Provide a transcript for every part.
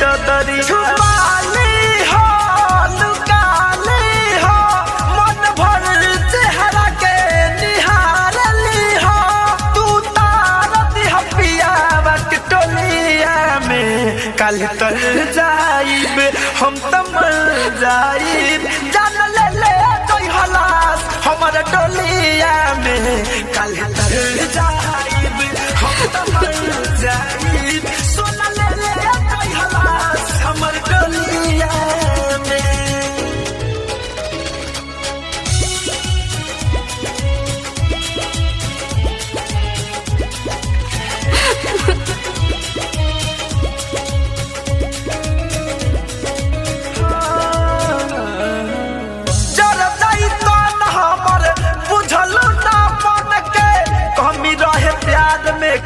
चौधरी छुपाली हो लुकाली हो मन भर चेहरा के निहारली हो तू तारती हपियावा के टोलिया में कल तर जाइब हम त मर जाइब जान ले ले कोई हलास हमारा टोलिया में कल तर जाइब हम त मर जाइब सोना ले ले कोई हलास हमारा टोलिया में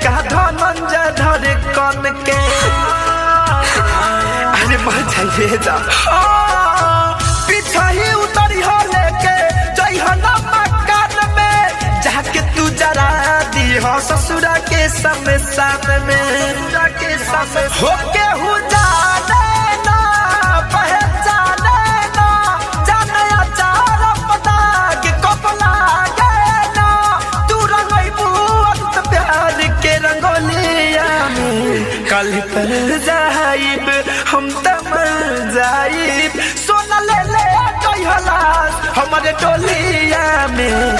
का धनंजय धरे कन के अरे मर जाइए जा पीछा ही उतरी हो लेके जई हो ना मकान में जाके तू जरा दी हो ससुरा के शमशान में होके हूँ जाने ना पहचाने ना जाने अचार पता के कपला ना तू रंगई कल तर जाइब हम त मर जाइब सोना ले ले कोई हलास हमारे टोलिया में